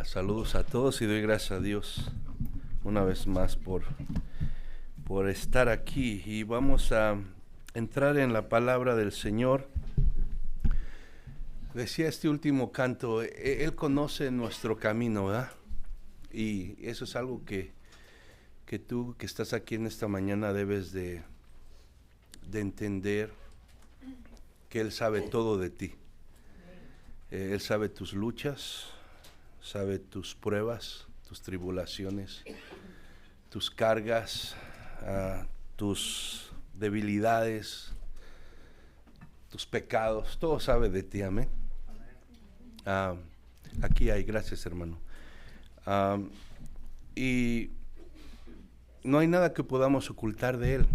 Saludos a todos y doy gracias a Dios una vez más por estar aquí, y vamos a entrar en la palabra del Señor. Decía este último canto, Él conoce nuestro camino, ¿verdad? Y eso es algo que tú que estás aquí en esta mañana debes de entender, que Él sabe todo de ti. Él sabe tus luchas, sabe tus pruebas, tus tribulaciones, tus cargas, tus debilidades, tus pecados, todo sabe de ti, amén. Aquí hay, gracias hermano. Y no hay nada que podamos ocultar de Él.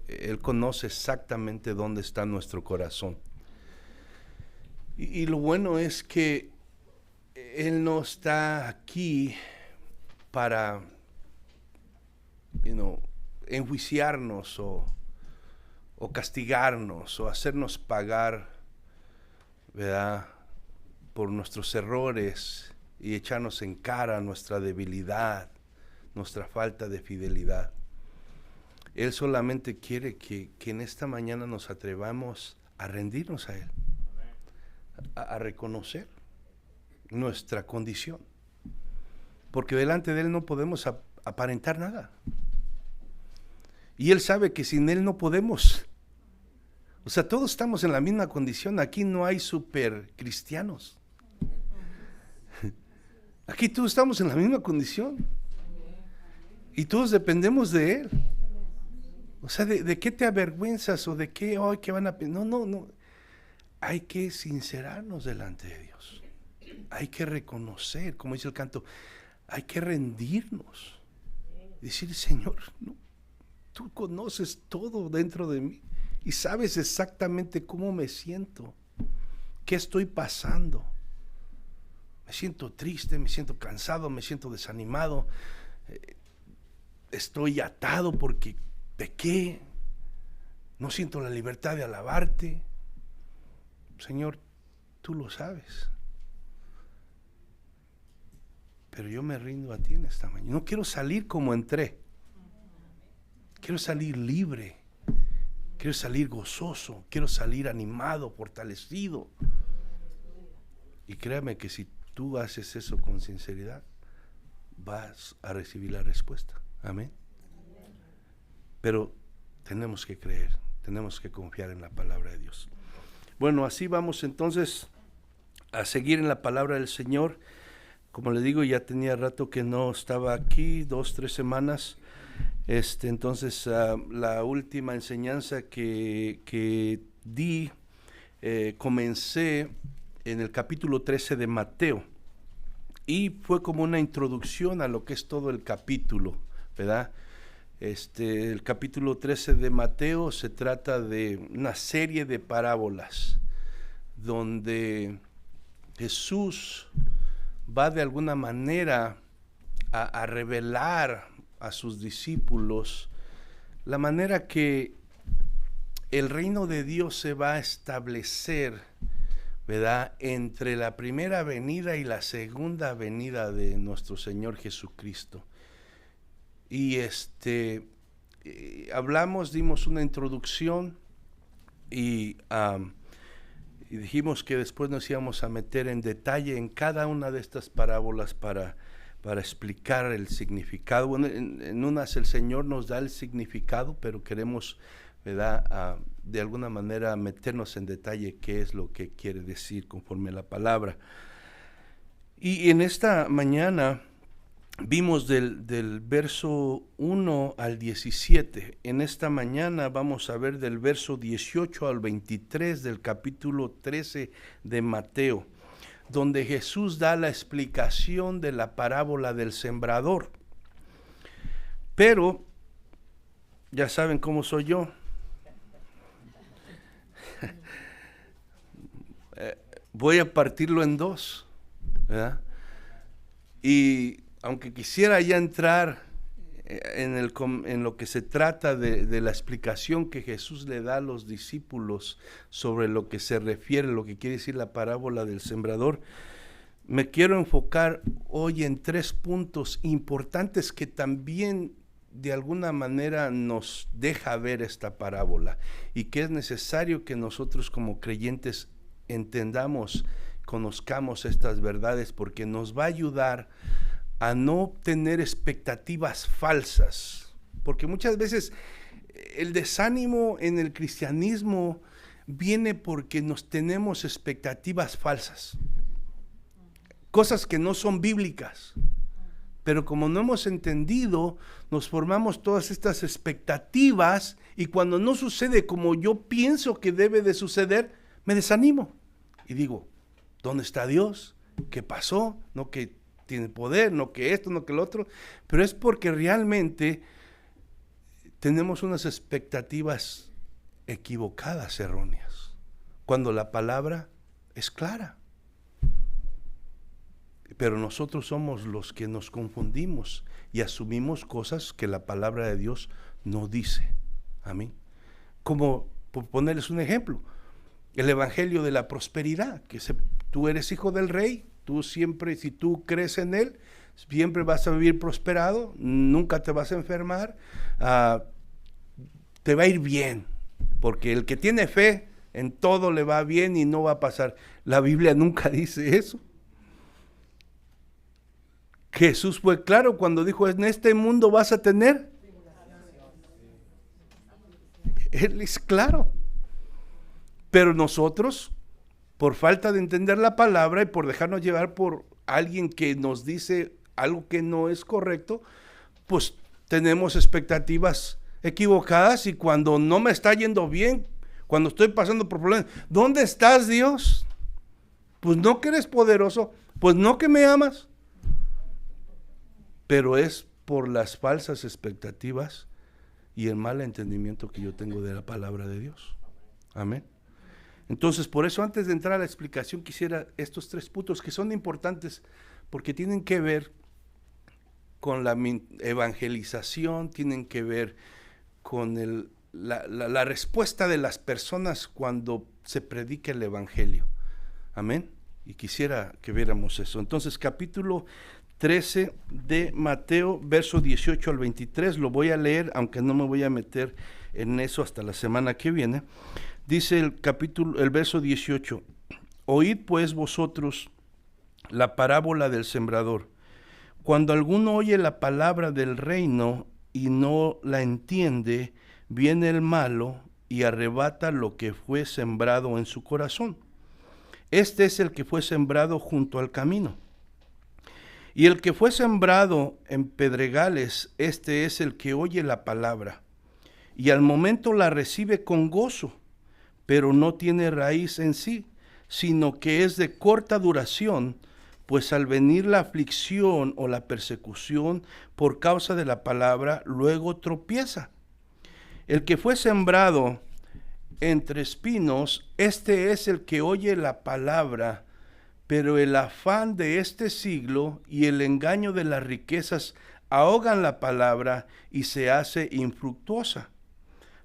Él conoce exactamente dónde está nuestro corazón. Y lo bueno es que Él no está aquí para, enjuiciarnos o castigarnos o hacernos pagar, ¿verdad?, por nuestros errores y echarnos en cara nuestra debilidad, nuestra falta de fidelidad. Él solamente quiere que en esta mañana nos atrevamos a rendirnos a Él, a reconocer nuestra condición, porque delante de Él no podemos aparentar nada, y Él sabe que sin Él no podemos. O sea, todos estamos en la misma condición. Aquí no hay super cristianos. Aquí todos estamos en la misma condición y todos dependemos de Él. O sea, ¿de qué te avergüenzas o de qué hoy que van a pensar? No. Hay que sincerarnos delante de Dios. Hay que reconocer, como dice el canto, hay que rendirnos. Decir, Señor, no, tú conoces todo dentro de mí y sabes exactamente cómo me siento, qué estoy pasando. Me siento triste, me siento cansado, me siento desanimado, estoy atado porque pequé, no siento la libertad de alabarte. Señor, tú lo sabes, pero yo me rindo a ti en esta mañana. No quiero salir como entré, quiero salir libre, quiero salir gozoso, quiero salir animado, fortalecido. Y créame que si tú haces eso con sinceridad, vas a recibir la respuesta. Amén. Pero tenemos que creer, tenemos que confiar en la palabra de Dios. Bueno, así vamos entonces a seguir en la palabra del Señor. Como le digo, ya tenía rato que no estaba aquí, 2-3 semanas. Entonces la última enseñanza que di, comencé en el capítulo 13 de Mateo, y fue como una introducción a lo que es todo el capítulo, ¿verdad? El capítulo 13 de Mateo se trata de una serie de parábolas donde Jesús va de alguna manera a revelar a sus discípulos la manera que el reino de Dios se va a establecer, ¿verdad?, entre la primera venida y la segunda venida de nuestro Señor Jesucristo. Y dimos una introducción y dijimos que después nos íbamos a meter en detalle en cada una de estas parábolas para explicar el significado. Bueno, en unas el Señor nos da el significado, pero queremos, ¿verdad?, de alguna manera meternos en detalle qué es lo que quiere decir conforme a la palabra. Y en esta mañana vimos del verso 1 al 17. En esta mañana vamos a ver del verso 18 al 23 del capítulo 13 de Mateo, donde Jesús da la explicación de la parábola del sembrador. Pero ya saben cómo soy yo. Voy a partirlo en dos, ¿verdad? Y aunque quisiera ya entrar en lo que se trata de la explicación que Jesús le da a los discípulos sobre lo que se refiere, lo que quiere decir la parábola del sembrador, me quiero enfocar hoy en 3 puntos importantes que también de alguna manera nos deja ver esta parábola y que es necesario que nosotros como creyentes entendamos, conozcamos estas verdades, porque nos va a ayudar a no tener expectativas falsas, porque muchas veces el desánimo en el cristianismo viene porque nos tenemos expectativas falsas, cosas que no son bíblicas, pero como no hemos entendido, nos formamos todas estas expectativas y cuando no sucede como yo pienso que debe de suceder, me desanimo y digo, ¿dónde está Dios? ¿Qué pasó? No que tiene poder, no que esto, no que lo otro, pero es porque realmente tenemos unas expectativas equivocadas, erróneas, cuando la palabra es clara. Pero nosotros somos los que nos confundimos y asumimos cosas que la palabra de Dios no dice. Amén. Como, por ponerles un ejemplo, el evangelio de la prosperidad, que tú eres hijo del rey, tú siempre, si tú crees en él, siempre vas a vivir prosperado, nunca te vas a enfermar, te va a ir bien, porque el que tiene fe en todo le va bien y no va a pasar. La Biblia nunca dice eso. Jesús fue claro cuando dijo, en este mundo vas a tener. Él es claro. Pero nosotros, por falta de entender la palabra y por dejarnos llevar por alguien que nos dice algo que no es correcto, pues tenemos expectativas equivocadas y cuando no me está yendo bien, cuando estoy pasando por problemas, ¿dónde estás, Dios? Pues no que eres poderoso, pues no que me amas. Pero es por las falsas expectativas y el mal entendimiento que yo tengo de la palabra de Dios. Amén. Entonces, por eso antes de entrar a la explicación quisiera estos 3 puntos que son importantes porque tienen que ver con la evangelización, tienen que ver con la respuesta de las personas cuando se predica el evangelio. Amén. Y quisiera que viéramos eso. Entonces, capítulo 13 de Mateo, verso 18 al 23, lo voy a leer, aunque no me voy a meter en eso hasta la semana que viene. Dice el verso 18, oíd pues vosotros la parábola del sembrador. Cuando alguno oye la palabra del reino y no la entiende, viene el malo y arrebata lo que fue sembrado en su corazón. Este es el que fue sembrado junto al camino. Y el que fue sembrado en pedregales, este es el que oye la palabra, y al momento la recibe con gozo, pero no tiene raíz en sí, sino que es de corta duración, pues al venir la aflicción o la persecución por causa de la palabra, luego tropieza. El que fue sembrado entre espinos, este es el que oye la palabra, pero el afán de este siglo y el engaño de las riquezas ahogan la palabra y se hace infructuosa.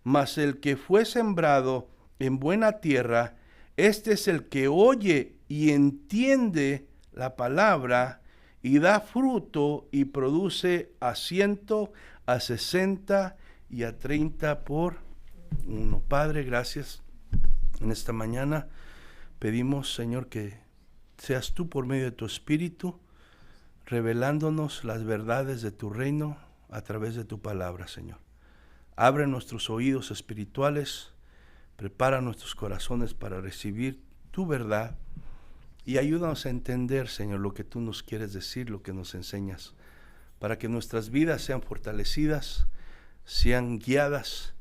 Mas el que fue sembrado en buena tierra, este es el que oye y entiende la palabra y da fruto y produce a 100, a 60 y a 30 por uno. Padre, gracias. En esta mañana pedimos, Señor, que seas tú por medio de tu Espíritu revelándonos las verdades de tu reino a través de tu palabra, Señor. Abre nuestros oídos espirituales, prepara nuestros corazones para recibir tu verdad y ayúdanos a entender, Señor, lo que tú nos quieres decir, lo que nos enseñas, para que nuestras vidas sean fortalecidas, sean guiadas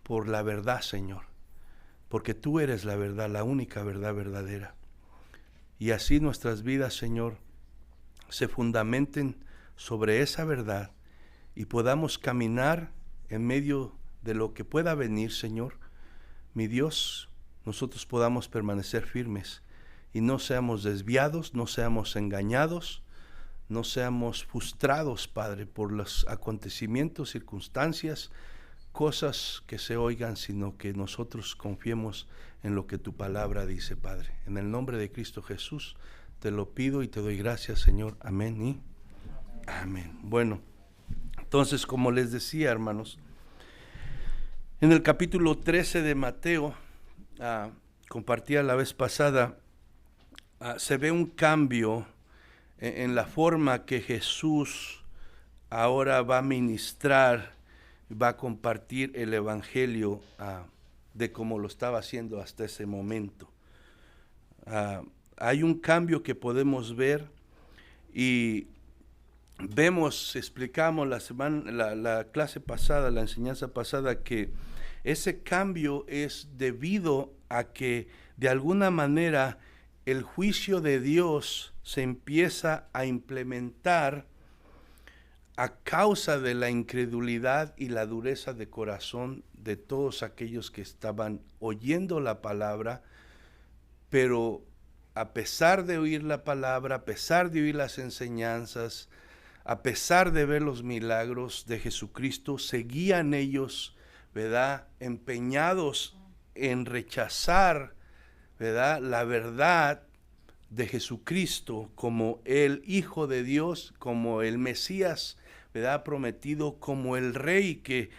por la verdad, Señor, porque tú eres la verdad, la única verdad verdadera. Y así nuestras vidas, Señor, se fundamenten sobre esa verdad y podamos caminar en medio de lo que pueda venir, Señor. Mi Dios, nosotros podamos permanecer firmes y no seamos desviados, no seamos engañados, no seamos frustrados, Padre, por los acontecimientos, circunstancias, cosas que se oigan, sino que nosotros confiemos en lo que tu palabra dice, Padre. En el nombre de Cristo Jesús Te lo pido y te doy gracias, Señor. Amén y amén. Bueno, entonces, como les decía, hermanos, en el capítulo 13 de Mateo, compartía la vez pasada, se ve un cambio en la forma que Jesús ahora va a ministrar, va a compartir el evangelio de como lo estaba haciendo hasta ese momento. Hay un cambio que podemos ver y explicamos la clase pasada, la enseñanza pasada, que ese cambio es debido a que de alguna manera el juicio de Dios se empieza a implementar a causa de la incredulidad y la dureza de corazón de todos aquellos que estaban oyendo la palabra, pero a pesar de oír la palabra, a pesar de oír las enseñanzas, a pesar de ver los milagros de Jesucristo, seguían ellos, ¿verdad?, empeñados en rechazar, ¿verdad?, la verdad de Jesucristo como el Hijo de Dios, como el Mesías, ¿verdad?, prometido, como el Rey que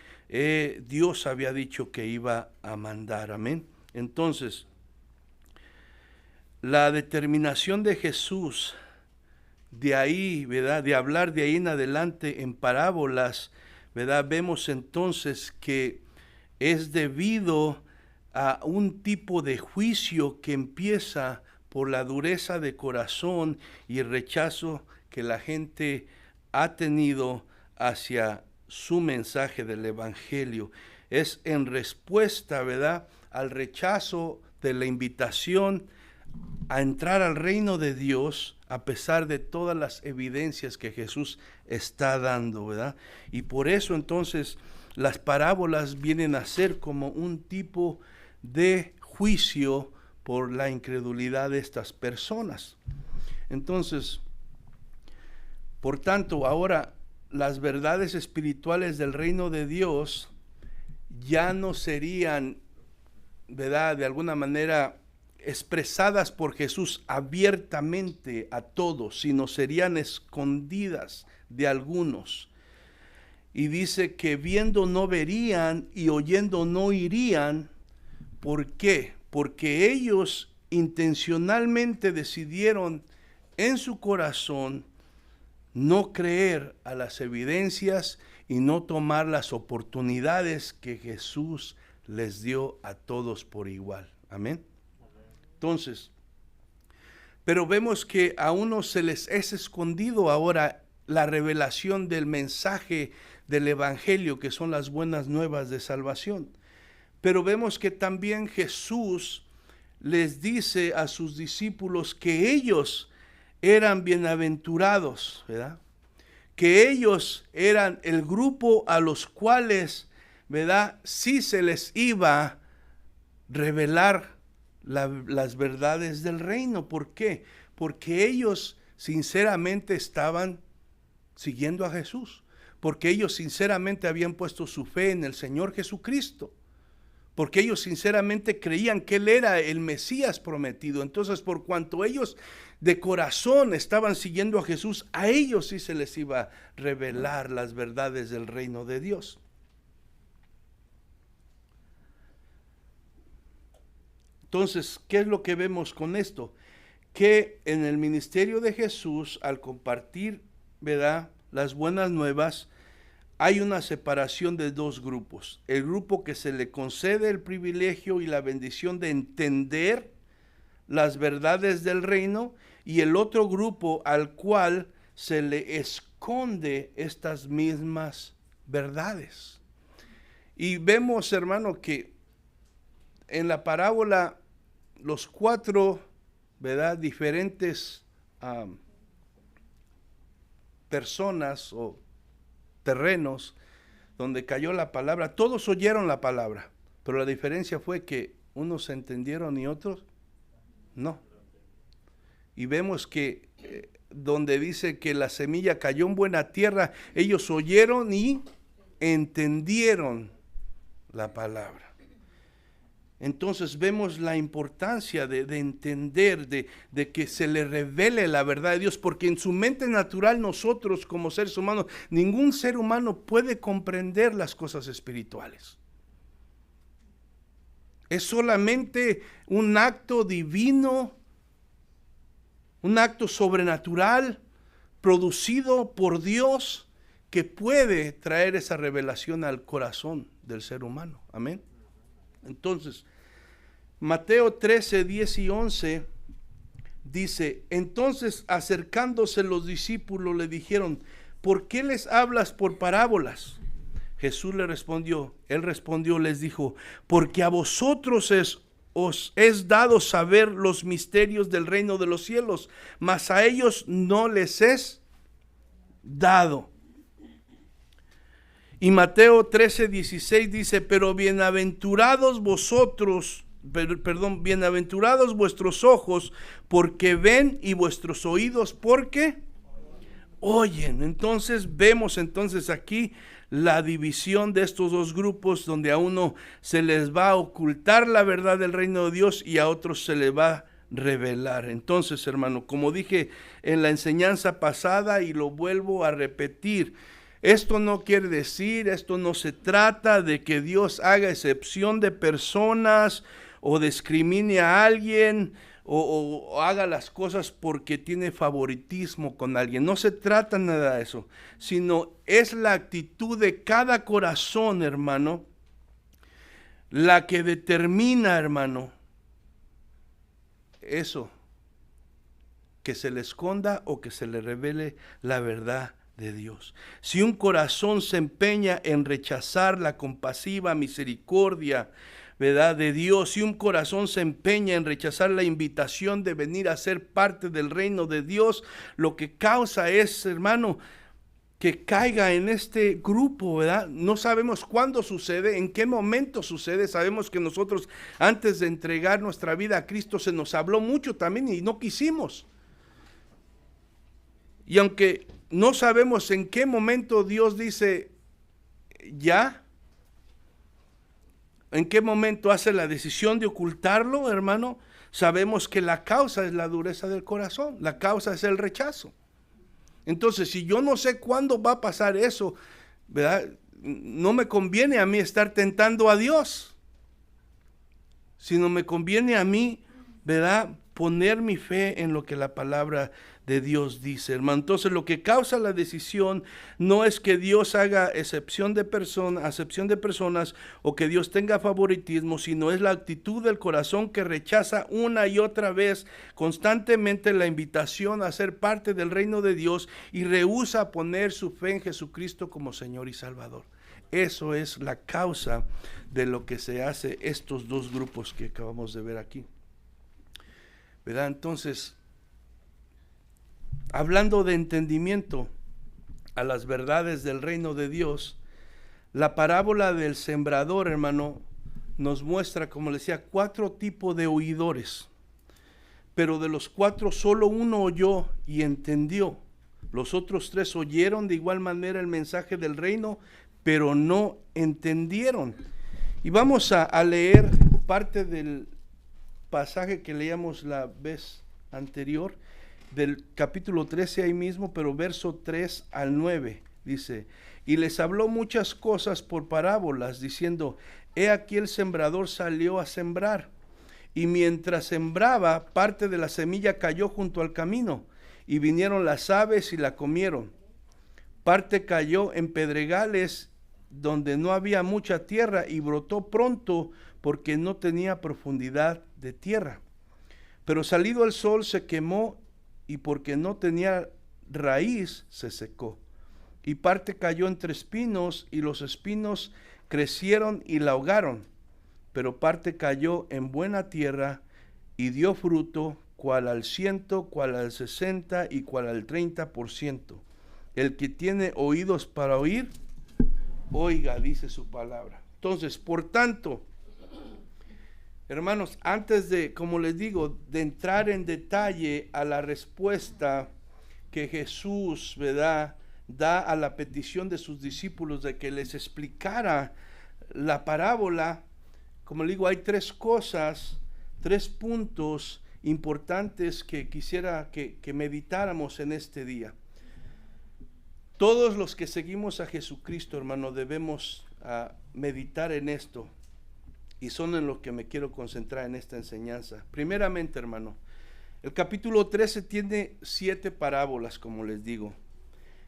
Dios había dicho que iba a mandar. Amén. Entonces, la determinación de Jesús de ahí, ¿verdad?, de hablar de ahí en adelante en parábolas, ¿verdad?, vemos entonces que es debido a un tipo de juicio que empieza por la dureza de corazón y el rechazo que la gente ha tenido hacia su mensaje del evangelio. Es en respuesta, ¿verdad?, al rechazo de la invitación a entrar al reino de Dios, a pesar de todas las evidencias que Jesús está dando, ¿verdad? Y por eso entonces las parábolas vienen a ser como un tipo de juicio por la incredulidad de estas personas. Entonces, por tanto, ahora las verdades espirituales del reino de Dios ya no serían, ¿verdad?, de alguna manera expresadas por Jesús abiertamente a todos, sino serían escondidas de algunos. Y dice que viendo no verían y oyendo no oirían. ¿Por qué? Porque ellos intencionalmente decidieron en su corazón no creer a las evidencias y no tomar las oportunidades que Jesús les dio a todos por igual. Amén. Entonces, pero vemos que a unos se les es escondido ahora la revelación del mensaje del evangelio, que son las buenas nuevas de salvación. Pero vemos que también Jesús les dice a sus discípulos que ellos eran bienaventurados, ¿verdad?, que ellos eran el grupo a los cuales, ¿verdad?, sí se les iba a revelar las verdades del reino. ¿Por qué? Porque ellos sinceramente estaban siguiendo a Jesús, porque ellos sinceramente habían puesto su fe en el Señor Jesucristo, porque ellos sinceramente creían que Él era el Mesías prometido. Entonces, por cuanto ellos de corazón estaban siguiendo a Jesús, a ellos sí se les iba a revelar las verdades del reino de Dios. Entonces, ¿qué es lo que vemos con esto? Que en el ministerio de Jesús, al compartir, ¿verdad?, las buenas nuevas, hay una separación de dos grupos. El grupo que se le concede el privilegio y la bendición de entender las verdades del reino, y el otro grupo al cual se le esconde estas mismas verdades. Y vemos, hermano, que en la parábola los cuatro, ¿verdad?, diferentes personas o terrenos donde cayó la palabra, todos oyeron la palabra, pero la diferencia fue que unos entendieron y otros no. Y vemos que donde dice que la semilla cayó en buena tierra, ellos oyeron y entendieron la palabra. Entonces vemos la importancia de entender, de que se le revele la verdad de Dios, porque en su mente natural nosotros como seres humanos, ningún ser humano puede comprender las cosas espirituales. Es solamente un acto divino, un acto sobrenatural, producido por Dios, que puede traer esa revelación al corazón del ser humano. Amén. Entonces, Mateo 13, 10 y 11 dice: entonces acercándose los discípulos le dijeron, ¿por qué les hablas por parábolas? Jesús le respondió, él respondió, les dijo, porque a vosotros os es dado saber los misterios del reino de los cielos, mas a ellos no les es dado. Y Mateo 13, 16 dice, pero bienaventurados vuestros ojos porque ven y vuestros oídos porque oyen. Entonces vemos aquí la división de estos dos grupos, donde a uno se les va a ocultar la verdad del reino de Dios y a otros se les va a revelar. Entonces, hermano, como dije en la enseñanza pasada y lo vuelvo a repetir, esto no quiere decir, esto no se trata de que Dios haga excepción de personas o discrimine a alguien o haga las cosas porque tiene favoritismo con alguien. No se trata nada de eso, sino es la actitud de cada corazón, hermano, la que determina, hermano, eso, que se le esconda o que se le revele la verdad de Dios. Si un corazón se empeña en rechazar la compasiva misericordia, ¿verdad?, de Dios, si un corazón se empeña en rechazar la invitación de venir a ser parte del reino de Dios, lo que causa es, hermano, que caiga en este grupo, ¿verdad? No sabemos cuándo sucede, en qué momento sucede. Sabemos que nosotros, antes de entregar nuestra vida a Cristo, se nos habló mucho también y no quisimos. Y aunque no sabemos en qué momento Dios dice ya, en qué momento hace la decisión de ocultarlo, hermano, sabemos que la causa es la dureza del corazón, la causa es el rechazo. Entonces, si yo no sé cuándo va a pasar eso, ¿verdad?, no me conviene a mí estar tentando a Dios, sino me conviene a mí, ¿verdad?, poner mi fe en lo que la palabra de Dios dice, hermano. Entonces, lo que causa la decisión no es que Dios haga acepción de personas o que Dios tenga favoritismo, sino es la actitud del corazón que rechaza una y otra vez constantemente la invitación a ser parte del reino de Dios y rehúsa poner su fe en Jesucristo como Señor y Salvador. Eso es la causa de lo que se hace estos dos grupos que acabamos de ver aquí, ¿verdad? Entonces, hablando de entendimiento a las verdades del reino de Dios, la parábola del sembrador, hermano, nos muestra, como les decía, 4 tipos de oidores, pero de los 4 solo uno oyó y entendió. Los otros 3 oyeron de igual manera el mensaje del reino, pero no entendieron. Y vamos a leer parte del pasaje que leíamos la vez anterior, del capítulo 13 ahí mismo, pero verso 3 al 9, dice, y les habló muchas cosas por parábolas, diciendo, he aquí el sembrador salió a sembrar, y mientras sembraba, parte de la semilla cayó junto al camino, y vinieron las aves y la comieron. Parte cayó en pedregales, donde no había mucha tierra, y brotó pronto, porque no tenía profundidad de tierra. Pero salido el sol se quemó, y porque no tenía raíz, se secó. Y parte cayó entre espinos, y los espinos crecieron y la ahogaron. Pero parte cayó en buena tierra, y dio fruto, cual al 100, cual al 60, y cual al 30%. El que tiene oídos para oír, oiga, dice su palabra. Entonces, por tanto, hermanos, antes de, como les digo, de entrar en detalle a la respuesta que Jesús, ¿verdad?, da a la petición de sus discípulos de que les explicara la parábola, como le digo, hay tres cosas, tres puntos importantes que quisiera que meditáramos en este día. Todos los que seguimos a Jesucristo, hermano, debemos meditar en esto, y son en lo que me quiero concentrar en esta enseñanza. Primeramente, hermano, el capítulo 13 tiene 7 parábolas, como les digo,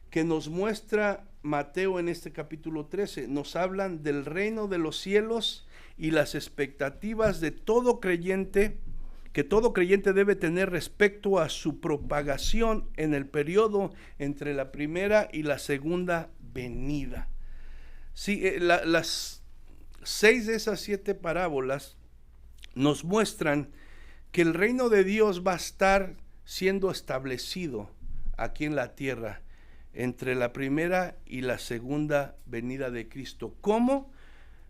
que nos muestra Mateo en este capítulo 13. Nos hablan del reino de los cielos y las expectativas de todo creyente, que todo creyente debe tener respecto a su propagación en el periodo entre la primera y la segunda venida. Sí, las 6 de esas 7 parábolas nos muestran que el reino de Dios va a estar siendo establecido aquí en la tierra entre la primera y la segunda venida de Cristo. ¿Cómo?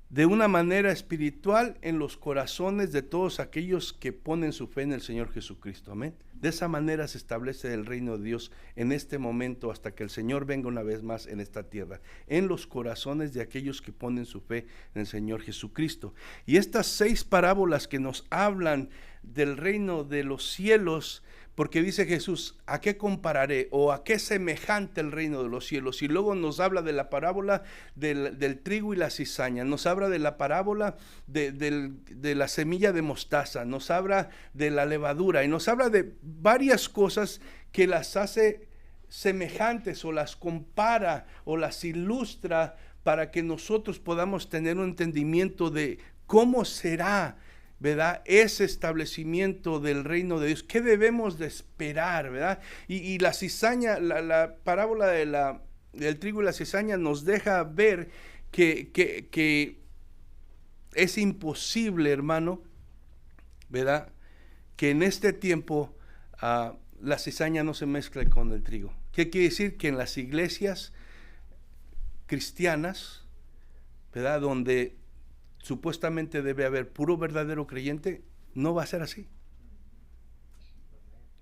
De una manera espiritual en los corazones de todos aquellos que ponen su fe en el Señor Jesucristo. Amén. De esa manera se establece el reino de Dios en este momento hasta que el Señor venga una vez más en esta tierra, en los corazones de aquellos que ponen su fe en el Señor Jesucristo. Y estas 6 parábolas que nos hablan del reino de los cielos, porque dice Jesús, ¿a qué compararé o a qué semejante el reino de los cielos? Y luego nos habla de la parábola del trigo y la cizaña, nos habla de la parábola de la semilla de mostaza, nos habla de la levadura y nos habla de varias cosas que las hace semejantes o las compara o las ilustra para que nosotros podamos tener un entendimiento de cómo será, ¿verdad?, ese establecimiento del reino de Dios. ¿Qué debemos de esperar, verdad? Y la cizaña, la parábola del trigo y la cizaña nos deja ver que es imposible, hermano, ¿verdad?, que en este tiempo la cizaña no se mezcle con el trigo. ¿Qué quiere decir? Que en las iglesias cristianas, ¿verdad?, donde supuestamente debe haber puro verdadero creyente, no va a ser así.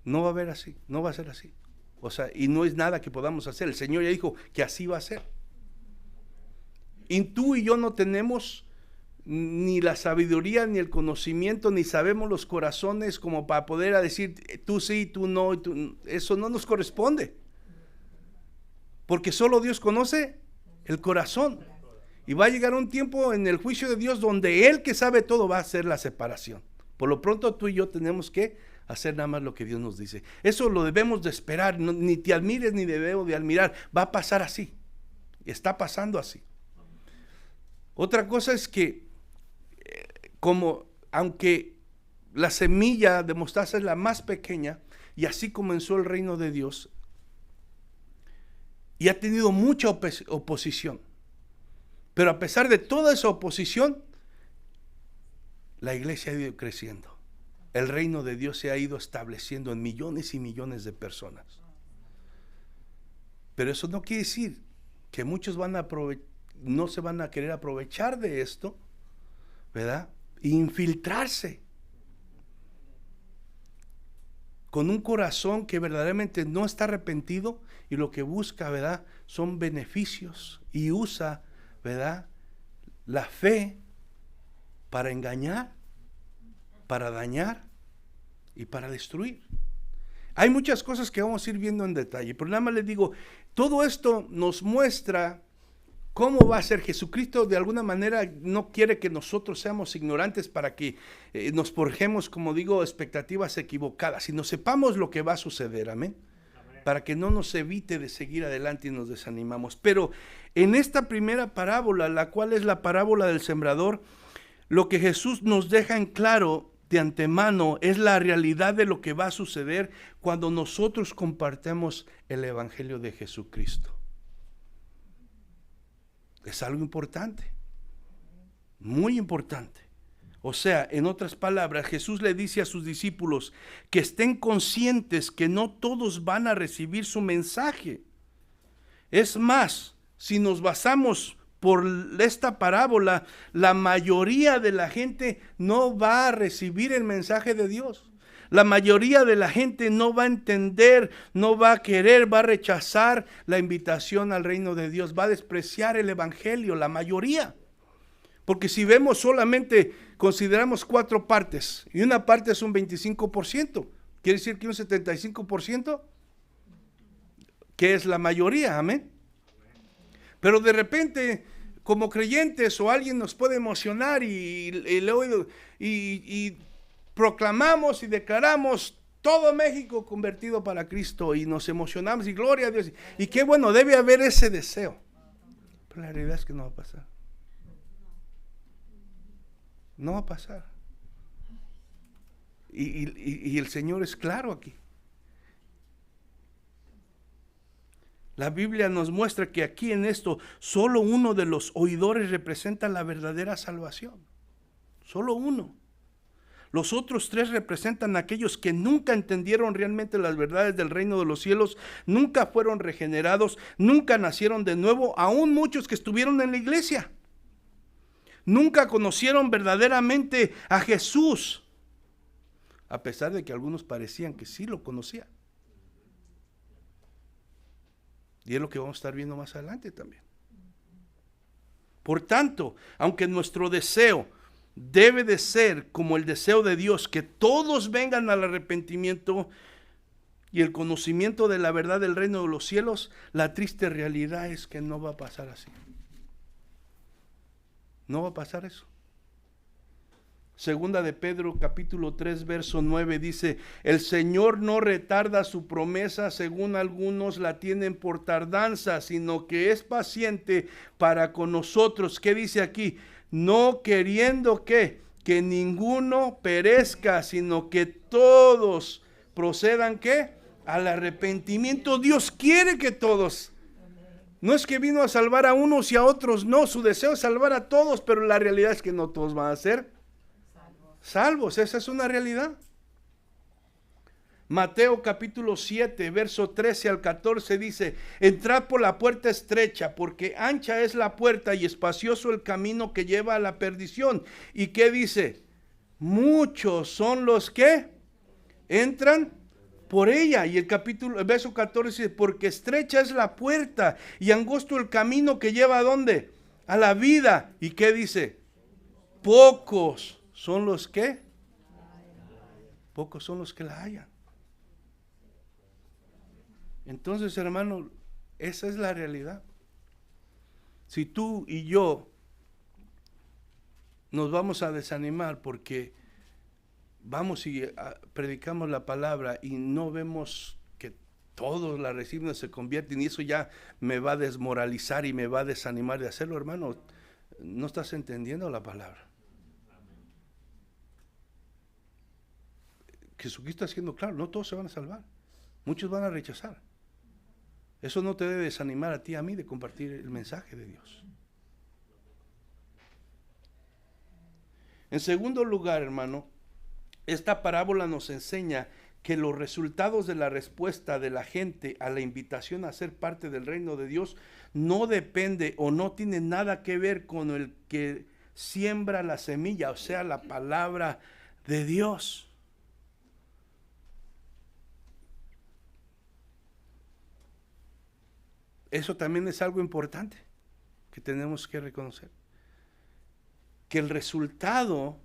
No va a haber así, no va a ser así. O sea, y no es nada que podamos hacer. El Señor ya dijo que así va a ser. Y tú y yo no tenemos ni la sabiduría, ni el conocimiento, ni sabemos los corazones como para poder decir, tú sí, tú no, eso no nos corresponde. Porque solo Dios conoce el corazón. Y va a llegar un tiempo en el juicio de Dios donde Él, que sabe todo, va a hacer la separación. Por lo pronto tú y yo tenemos que hacer nada más lo que Dios nos dice. Eso lo debemos de esperar, ni te admires ni debemos de admirar. Va a pasar así, está pasando así. Otra cosa es que, aunque la semilla de mostaza es la más pequeña, y así comenzó el reino de Dios, y ha tenido mucha oposición. Pero a pesar de toda esa oposición, la iglesia ha ido creciendo. El reino de Dios se ha ido estableciendo en millones y millones de personas. Pero eso no quiere decir que muchos no se van a querer aprovechar de esto, ¿verdad? E infiltrarse con un corazón que verdaderamente no está arrepentido y lo que busca, ¿verdad?, son beneficios y usa, ¿verdad?, la fe para engañar, para dañar y para destruir. Hay muchas cosas que vamos a ir viendo en detalle, pero nada más les digo, todo esto nos muestra cómo va a ser. Jesucristo de alguna manera no quiere que nosotros seamos ignorantes para que nos forjemos, como digo, expectativas equivocadas, sino sepamos lo que va a suceder, amén, para que no nos evite de seguir adelante y nos desanimamos. Pero en esta primera parábola, la cual es la parábola del sembrador, lo que Jesús nos deja en claro de antemano es la realidad de lo que va a suceder cuando nosotros compartemos el evangelio de Jesucristo. Es algo importante, muy importante. O sea, en otras palabras, Jesús le dice a sus discípulos que estén conscientes que no todos van a recibir su mensaje. Es más, si nos basamos por esta parábola, la mayoría de la gente no va a recibir el mensaje de Dios. La mayoría de la gente no va a entender, no va a querer, va a rechazar la invitación al reino de Dios, va a despreciar el evangelio, la mayoría. Porque si vemos solamente, consideramos 4 partes, y una parte es un 25%, quiere decir que un 75%, que es la mayoría, amén. Pero de repente, como creyentes o alguien nos puede emocionar y proclamamos y declaramos todo México convertido para Cristo y nos emocionamos y gloria a Dios. Y qué bueno, debe haber ese deseo. Pero la realidad es que no va a pasar. No va a pasar. Y el Señor es claro aquí. La Biblia nos muestra que aquí en esto solo uno de los oidores representa la verdadera salvación. Solo uno. Los otros 3 representan a aquellos que nunca entendieron realmente las verdades del reino de los cielos, nunca fueron regenerados, nunca nacieron de nuevo, aún muchos que estuvieron en la iglesia. Nunca conocieron verdaderamente a Jesús, a pesar de que algunos parecían que sí lo conocían. Y es lo que vamos a estar viendo más adelante también. Por tanto, aunque nuestro deseo debe de ser como el deseo de Dios, que todos vengan al arrepentimiento y el conocimiento de la verdad del reino de los cielos, la triste realidad es que no va a pasar así. No va a pasar eso. Segunda de Pedro capítulo 3 verso 9 dice: el Señor no retarda su promesa, según algunos la tienen por tardanza, sino que es paciente para con nosotros. ¿Qué dice aquí? No queriendo que ninguno perezca, sino que todos procedan ¿qué? Al arrepentimiento. Dios quiere que todos. No es que vino a salvar a unos y a otros, no, su deseo es salvar a todos, pero la realidad es que no todos van a ser salvos, esa es una realidad. Mateo capítulo 7, verso 13 al 14 dice: entrad por la puerta estrecha, porque ancha es la puerta y espacioso el camino que lleva a la perdición. ¿Y qué dice? Muchos son los que entran por ella. Y el verso 14 dice: porque estrecha es la puerta y angosto el camino que lleva ¿a dónde? A la vida. ¿Y qué dice? Pocos son los que la hallan. Entonces, hermano, esa es la realidad. Si tú y yo nos vamos a desanimar porque vamos y predicamos la palabra y no vemos que todos la reciben, se convierten, y eso ya me va a desmoralizar y me va a desanimar de hacerlo, hermano, no estás entendiendo la palabra. Jesucristo está haciendo claro, no todos se van a salvar, muchos van a rechazar. Eso no te debe desanimar a ti y a mí de compartir el mensaje de Dios. En segundo lugar, hermano, esta parábola nos enseña que los resultados de la respuesta de la gente a la invitación a ser parte del reino de Dios no depende o no tiene nada que ver con el que siembra la semilla, o sea, la palabra de Dios. Eso también es algo importante que tenemos que reconocer. Que el resultado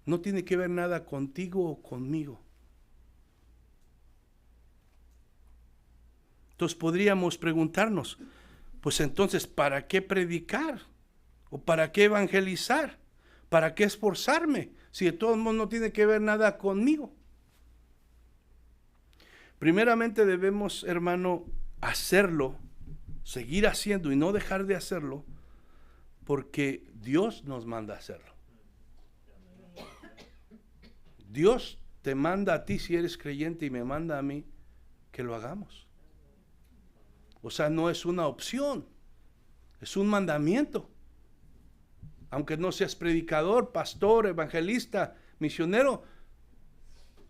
no tiene que ver nada contigo o conmigo. Entonces podríamos preguntarnos, pues entonces, ¿para qué predicar? ¿O para qué evangelizar? ¿Para qué esforzarme? Si de todos modos no tiene que ver nada conmigo. Primeramente debemos, hermano, hacerlo, seguir haciendo y no dejar de hacerlo, porque Dios nos manda a hacerlo. Dios te manda a ti si eres creyente y me manda a mí que lo hagamos. O sea, no es una opción, es un mandamiento. Aunque no seas predicador, pastor, evangelista, misionero,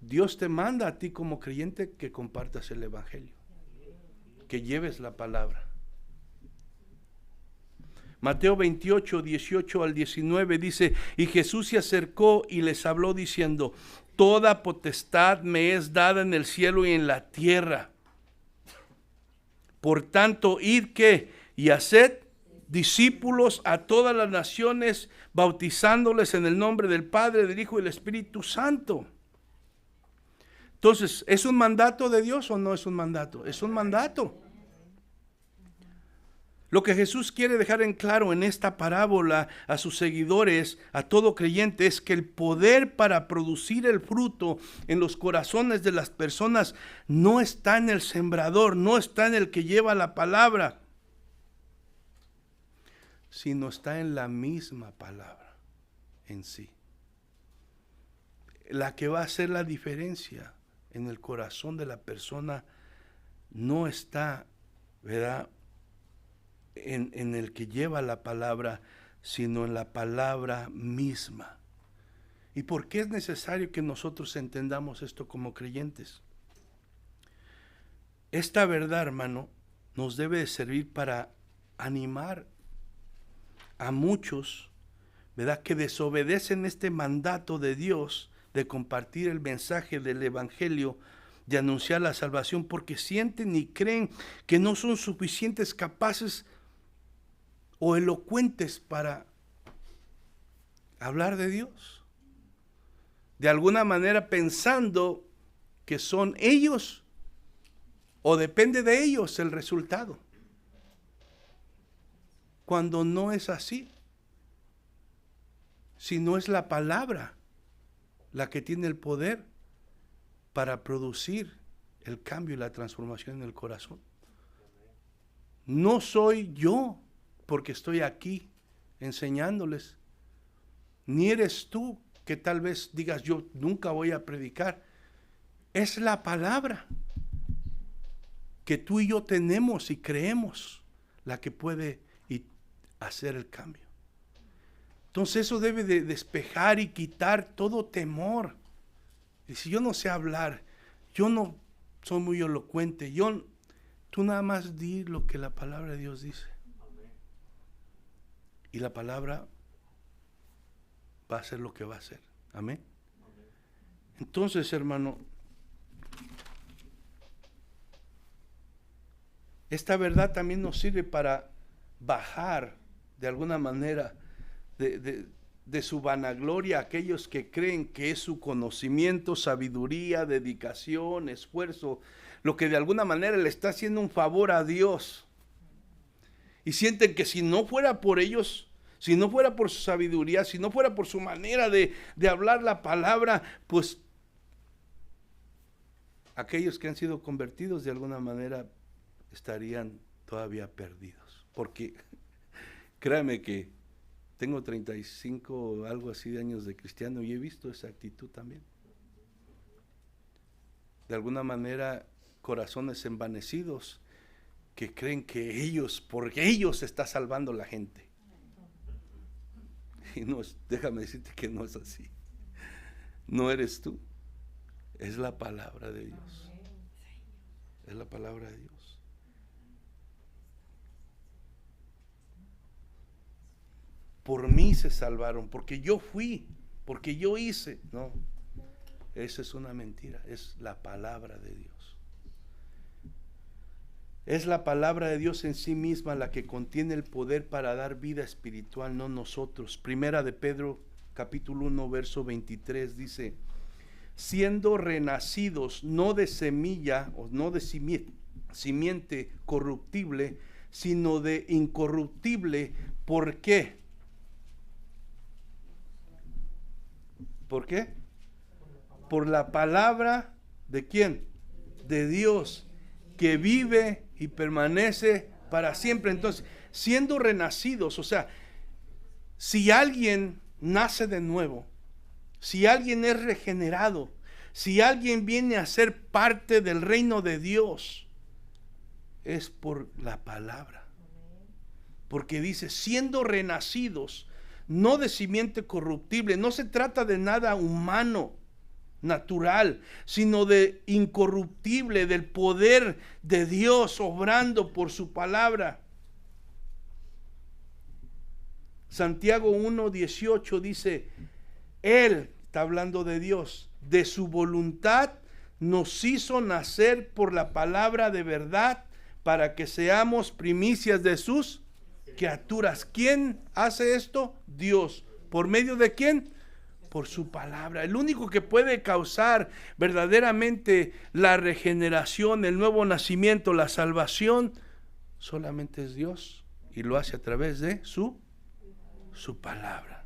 Dios te manda a ti como creyente que compartas el evangelio, que lleves la palabra. Mateo 28, 18 al 19 dice: y Jesús se acercó y les habló diciendo: toda potestad me es dada en el cielo y en la tierra. Por tanto, id ¿qué? Y haced discípulos a todas las naciones, bautizándoles en el nombre del Padre, del Hijo y del Espíritu Santo. Entonces, ¿es un mandato de Dios o no es un mandato? Es un mandato. Lo que Jesús quiere dejar en claro en esta parábola a sus seguidores, a todo creyente, es que el poder para producir el fruto en los corazones de las personas no está en el sembrador, no está en el que lleva la palabra, sino está en la misma palabra en sí. La que va a hacer la diferencia en el corazón de la persona no está, ¿verdad?, en el que lleva la palabra, sino en la palabra misma. ¿Y por qué es necesario que nosotros entendamos esto como creyentes? Esta verdad, hermano, nos debe de servir para animar a muchos, ¿verdad?, que desobedecen este mandato de Dios de compartir el mensaje del Evangelio, de anunciar la salvación, porque sienten y creen que no son suficientes capaces o elocuentes para hablar de Dios. De alguna manera pensando que son ellos o depende de ellos el resultado, cuando no es así, sino es la palabra la que tiene el poder para producir el cambio y la transformación en el corazón. No soy yo porque estoy aquí enseñándoles, ni eres tú que tal vez digas yo nunca voy a predicar. Es la palabra que tú y yo tenemos y creemos la que puede hacer el cambio. Entonces eso debe de despejar y quitar todo temor. Y si yo no sé hablar, yo no soy muy elocuente, tú nada más di lo que la palabra de Dios dice. Y la palabra va a hacer lo que va a hacer. Amén. Entonces, hermano, esta verdad también nos sirve para bajar de alguna manera de su vanagloria a aquellos que creen que es su conocimiento, sabiduría, dedicación, esfuerzo, lo que de alguna manera le está haciendo un favor a Dios. Y sienten que si no fuera por ellos, si no fuera por su sabiduría, si no fuera por su manera de hablar la palabra, pues aquellos que han sido convertidos de alguna manera estarían todavía perdidos. Porque créame que tengo 35 algo así de años de cristiano y he visto esa actitud también. De alguna manera, corazones envanecidos que creen que porque ellos está salvando la gente. Y no, déjame decirte que no es así. No eres tú, es la palabra de Dios. Es la palabra de Dios. Por mí se salvaron, porque yo fui, porque yo hice. No, esa es una mentira, es la palabra de Dios. Es la palabra de Dios en sí misma la que contiene el poder para dar vida espiritual, no nosotros. Primera de Pedro, capítulo 1, verso 23, dice: siendo renacidos no de semilla o no de simiente corruptible, sino de incorruptible. ¿Por qué? ¿Por qué? Por la palabra ¿de quién? De Dios, que vive y permanece para siempre. Entonces, siendo renacidos, o sea, si alguien nace de nuevo, si alguien es regenerado, si alguien viene a ser parte del reino de Dios, es por la palabra. Porque dice, siendo renacidos, no de simiente corruptible, no se trata de nada humano, natural, sino de incorruptible, del poder de Dios obrando por su palabra. Santiago 1:18 dice: Él, está hablando de Dios, de su voluntad nos hizo nacer por la palabra de verdad, para que seamos primicias de sus criaturas. ¿Quién hace esto? Dios. ¿Por medio de quién? Por su palabra. El único que puede causar verdaderamente la regeneración, el nuevo nacimiento, la salvación, solamente es Dios, y lo hace a través de su palabra.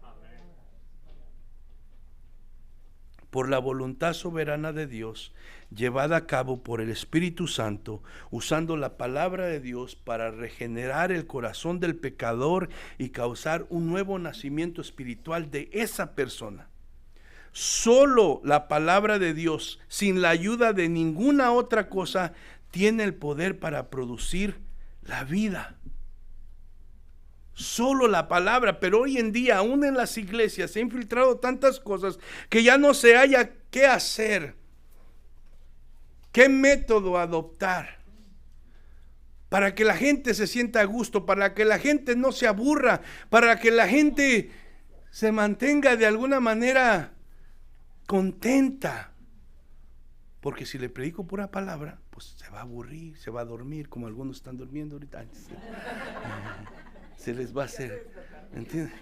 Por la voluntad soberana de Dios, llevada a cabo por el Espíritu Santo, usando la palabra de Dios para regenerar el corazón del pecador y causar un nuevo nacimiento espiritual de esa persona. Solo la palabra de Dios, sin la ayuda de ninguna otra cosa, tiene el poder para producir la vida. Solo la palabra. Pero hoy en día, aún en las iglesias, se han infiltrado tantas cosas que ya no se haya qué hacer, qué método adoptar para que la gente se sienta a gusto, para que la gente no se aburra, para que la gente se mantenga de alguna manera contenta. Porque si le predico pura palabra, pues se va a aburrir, se va a dormir, como algunos están durmiendo ahorita. Se les va a hacer, ¿entiendes?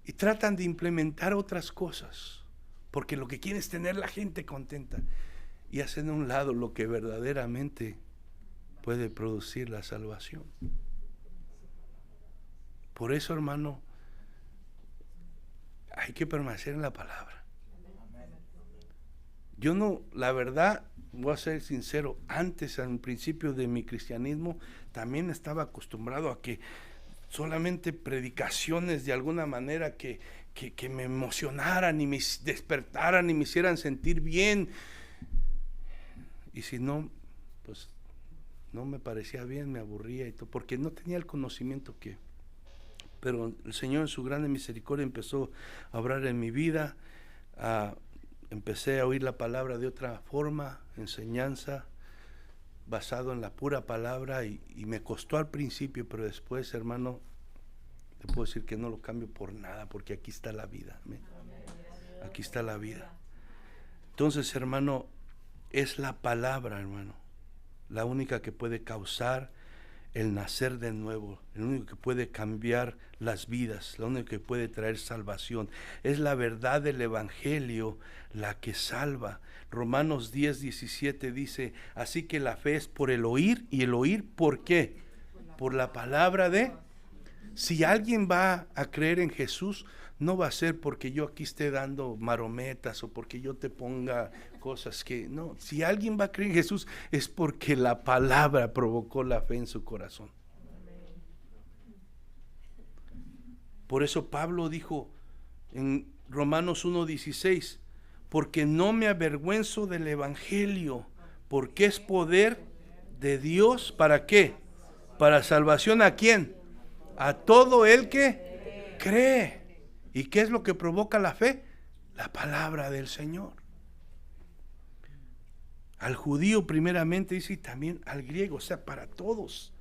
Y tratan de implementar otras cosas, porque lo que quieren es tener la gente contenta, y hacen a un lado lo que verdaderamente puede producir la salvación. Por eso, hermano, hay que permanecer en la palabra. Yo no, la verdad, voy a ser sincero, antes, al principio de mi cristianismo, también estaba acostumbrado a que solamente predicaciones de alguna manera que me emocionaran y me despertaran y me hicieran sentir bien. Y si no, pues no me parecía bien, me aburría y todo, porque no tenía el conocimiento que... Pero el Señor en su grande misericordia empezó a obrar en mi vida. Empecé a oír la palabra de otra forma, enseñanza, basado en la pura palabra, y me costó al principio, pero después, hermano, te puedo decir que no lo cambio por nada, porque aquí está la vida. ¿Amén? Aquí está la vida. Entonces, hermano, es la palabra, hermano, la única que puede causar el nacer de nuevo, el único que puede cambiar las vidas, la única que puede traer salvación. Es la verdad del Evangelio la que salva. Romanos 10:17 dice, así que la fe es por el oír, y el oír, ¿por qué? Por la palabra de... Si alguien va a creer en Jesús, no va a ser porque yo aquí esté dando marometas o porque yo te ponga cosas que... No, si alguien va a creer en Jesús es porque la palabra provocó la fe en su corazón. Por eso Pablo dijo en Romanos 1:16, porque no me avergüenzo del Evangelio, porque es poder de Dios, ¿para qué? Para salvación, ¿a quién? A todo el que cree. ¿Y qué es lo que provoca la fe? La palabra del Señor. Al judío primeramente dice, y también al griego, o sea, para todos.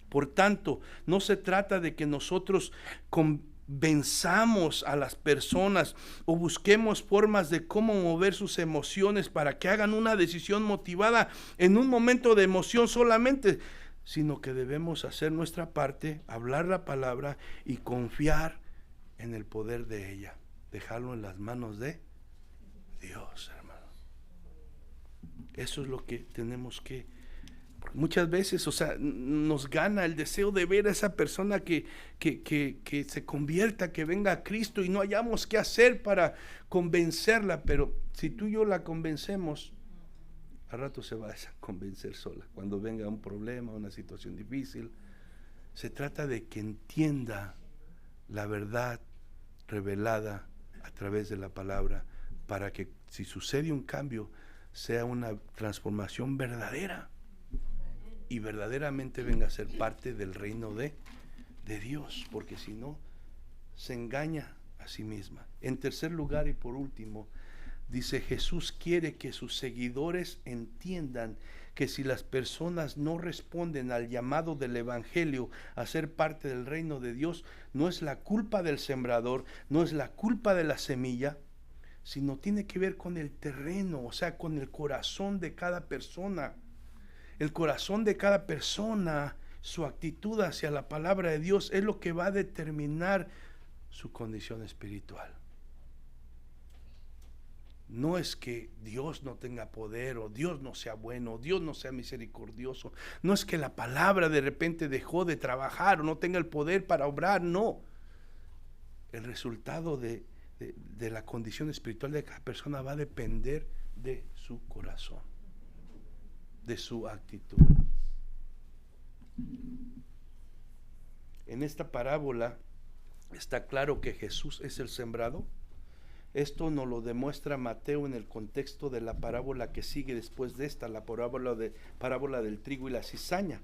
Por tanto, no se trata de que nosotros convenzamos a las personas o busquemos formas de cómo mover sus emociones para que hagan una decisión motivada en un momento de emoción solamente, sino que debemos hacer nuestra parte, hablar la palabra y confiar en el poder de ella, dejarlo en las manos de Dios, hermano. Eso es lo que tenemos que... Muchas veces, o sea, nos gana el deseo de ver a esa persona que se convierta, que venga a Cristo, y no hayamos qué hacer para convencerla. Pero si tú y yo la convencemos, al rato se va a convencer sola. Cuando venga un problema, una situación difícil, se trata de que entienda la verdad revelada a través de la palabra, para que si sucede un cambio, sea una transformación verdadera y verdaderamente venga a ser parte del reino de Dios, porque si no, se engaña a sí misma. En tercer lugar y por último, dice, Jesús quiere que sus seguidores entiendan que si las personas no responden al llamado del Evangelio a ser parte del reino de Dios, no es la culpa del sembrador, no es la culpa de la semilla, sino tiene que ver con el terreno, o sea, con el corazón de cada persona. el corazón de cada persona, su actitud hacia la palabra de Dios es lo que va a determinar su condición espiritual. No es que Dios no tenga poder, o Dios no sea bueno, o Dios no sea misericordioso. No es que la palabra de repente dejó de trabajar o no tenga el poder para obrar, no. El resultado de la condición espiritual de cada persona va a depender de su corazón, de su actitud. En esta parábola está claro que Jesús es el sembrador. Esto nos lo demuestra Mateo en el contexto de la parábola que sigue después de esta, la parábola del trigo y la cizaña.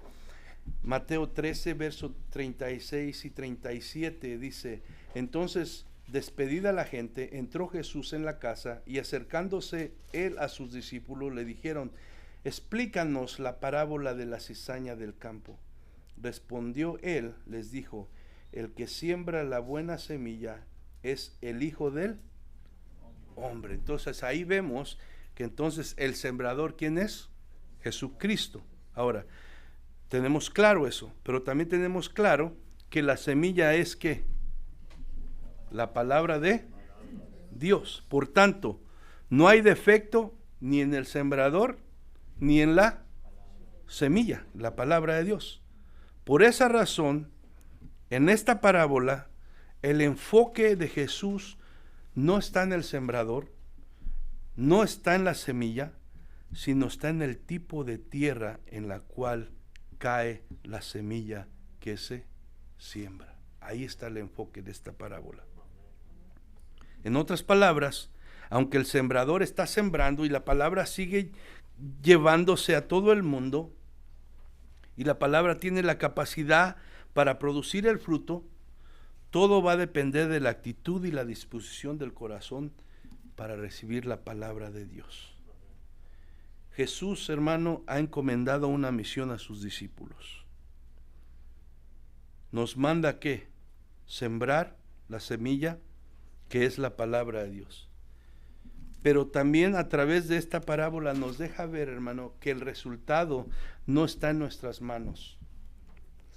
Mateo 13, versos 36 y 37 dice: entonces, despedida la gente, entró Jesús en la casa, y acercándose él a sus discípulos le dijeron: explícanos la parábola de la cizaña del campo. Respondió él, les dijo: el que siembra la buena semilla es el Hijo del Hombre. Entonces ahí vemos que entonces el sembrador, ¿quién es? Jesucristo. Ahora, tenemos claro eso, pero también tenemos claro que la semilla es ¿qué? La palabra de Dios. Por tanto, no hay defecto ni en el sembrador ni en la semilla, la palabra de Dios. Por esa razón, en esta parábola, el enfoque de Jesús no está en el sembrador, no está en la semilla, sino está en el tipo de tierra en la cual cae la semilla que se siembra. Ahí está el enfoque de esta parábola. En otras palabras, aunque el sembrador está sembrando y la palabra sigue llevándose a todo el mundo, y la palabra tiene la capacidad para producir el fruto, todo va a depender de la actitud y la disposición del corazón para recibir la palabra de Dios. Jesús, hermano, ha encomendado una misión a sus discípulos. Nos manda ¿qué? Sembrar la semilla que es la palabra de Dios. Pero también a través de esta parábola nos deja ver, hermano, que el resultado no está en nuestras manos.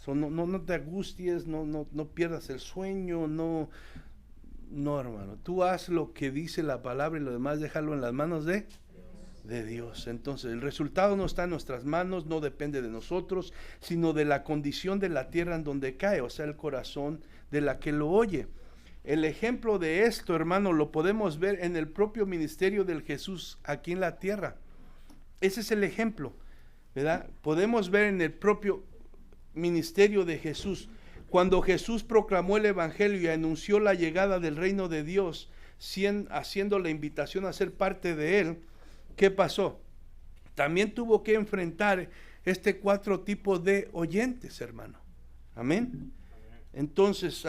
No te angusties, no pierdas el sueño, no, hermano. Tú haz lo que dice la palabra y lo demás déjalo en las manos de Dios. Entonces, el resultado no está en nuestras manos, no depende de nosotros, sino de la condición de la tierra en donde cae, o sea, el corazón de la que lo oye. El ejemplo de esto, hermano, lo podemos ver en el propio ministerio del Jesús aquí en la tierra. Ese es el ejemplo, ¿verdad? Podemos ver en el propio ministerio de Jesús, cuando Jesús proclamó el evangelio y anunció la llegada del reino de Dios, haciendo la invitación a ser parte de él, ¿qué pasó? También tuvo que enfrentar 4 tipos de oyentes, hermano. Amén. Entonces,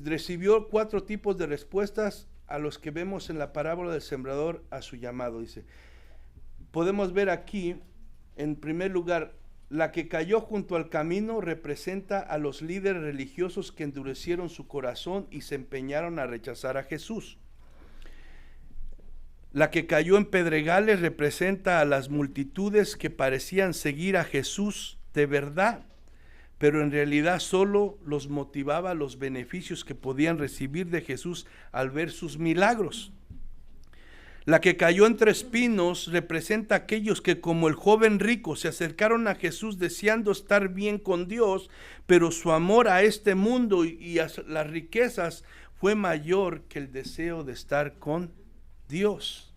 recibió 4 tipos de respuestas a los que vemos en la parábola del sembrador a su llamado. Dice, podemos ver aquí, en primer lugar, la que cayó junto al camino representa a los líderes religiosos que endurecieron su corazón y se empeñaron a rechazar a Jesús. La que cayó en pedregales representa a las multitudes que parecían seguir a Jesús de verdad, pero en realidad solo los motivaba los beneficios que podían recibir de Jesús al ver sus milagros. La que cayó entre espinos representa a aquellos que, como el joven rico, se acercaron a Jesús deseando estar bien con Dios, pero su amor a este mundo y a las riquezas fue mayor que el deseo de estar con Dios.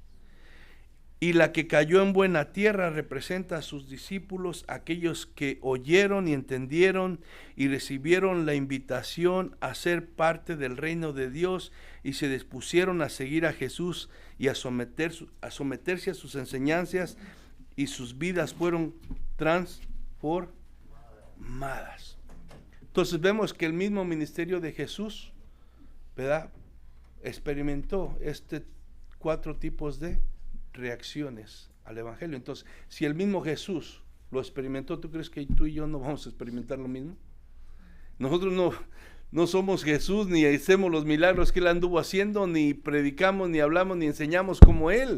Y la que cayó en buena tierra representa a sus discípulos, aquellos que oyeron y entendieron y recibieron la invitación a ser parte del reino de Dios y se dispusieron a seguir a Jesús y a someterse a sus enseñanzas, y sus vidas fueron transformadas. Entonces vemos que el mismo ministerio de Jesús, ¿verdad?, experimentó 4 tipos de reacciones al evangelio. Entonces, si el mismo Jesús lo experimentó, ¿tú crees que tú y yo no vamos a experimentar lo mismo? Nosotros no somos Jesús, ni hacemos los milagros que él anduvo haciendo, ni predicamos, ni hablamos, ni enseñamos como él.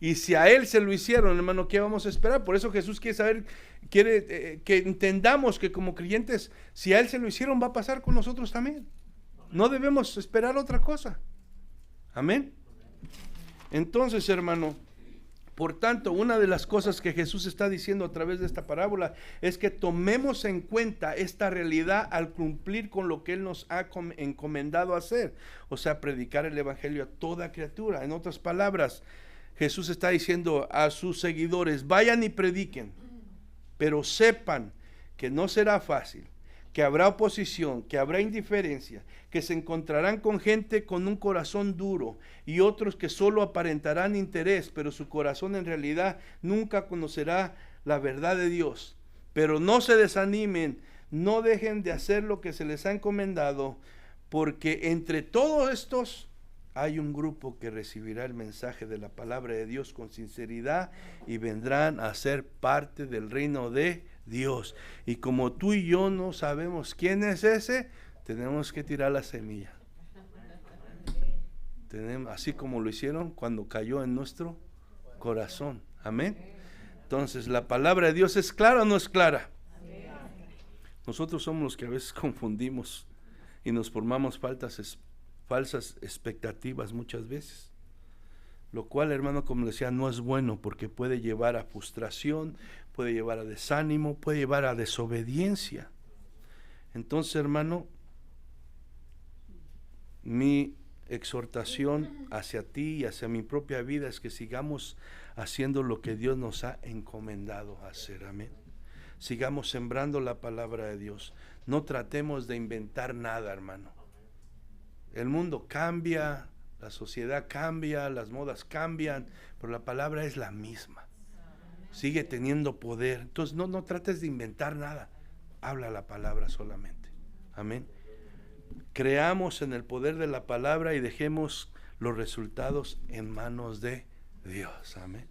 Y si a Él se lo hicieron, hermano, ¿qué vamos a esperar? Por eso Jesús quiere que entendamos que como creyentes, si a Él se lo hicieron, va a pasar con nosotros también. No debemos esperar otra cosa. Amén. Entonces, hermano, por tanto, una de las cosas que Jesús está diciendo a través de esta parábola es que tomemos en cuenta esta realidad al cumplir con lo que Él nos ha encomendado hacer, o sea, predicar el evangelio a toda criatura. En otras palabras, Jesús está diciendo a sus seguidores, vayan y prediquen, pero sepan que no será fácil, que habrá oposición, que habrá indiferencia, que se encontrarán con gente con un corazón duro y otros que solo aparentarán interés, pero su corazón en realidad nunca conocerá la verdad de Dios. Pero no se desanimen, no dejen de hacer lo que se les ha encomendado, porque entre todos estos hay un grupo que recibirá el mensaje de la palabra de Dios con sinceridad y vendrán a ser parte del reino de Dios. Y como tú y yo no sabemos quién es ese, tenemos que tirar la semilla. Así como lo hicieron cuando cayó en nuestro corazón. Amén. Entonces, ¿la palabra de Dios es clara o no es clara? Nosotros somos los que a veces confundimos y nos formamos falsas expectativas muchas veces, lo cual, hermano, como decía, no es bueno, porque puede llevar a frustración, puede llevar a desánimo, puede llevar a desobediencia. Entonces, hermano, mi exhortación hacia ti y hacia mi propia vida es que sigamos haciendo lo que Dios nos ha encomendado hacer. Amén. Sigamos sembrando la palabra de Dios. No tratemos de inventar nada, hermano. El mundo cambia, la sociedad cambia, las modas cambian, pero la palabra es la misma. Sigue teniendo poder. Entonces no trates de inventar nada. Habla la palabra solamente. Amén. Creamos en el poder de la palabra y dejemos los resultados en manos de Dios. Amén.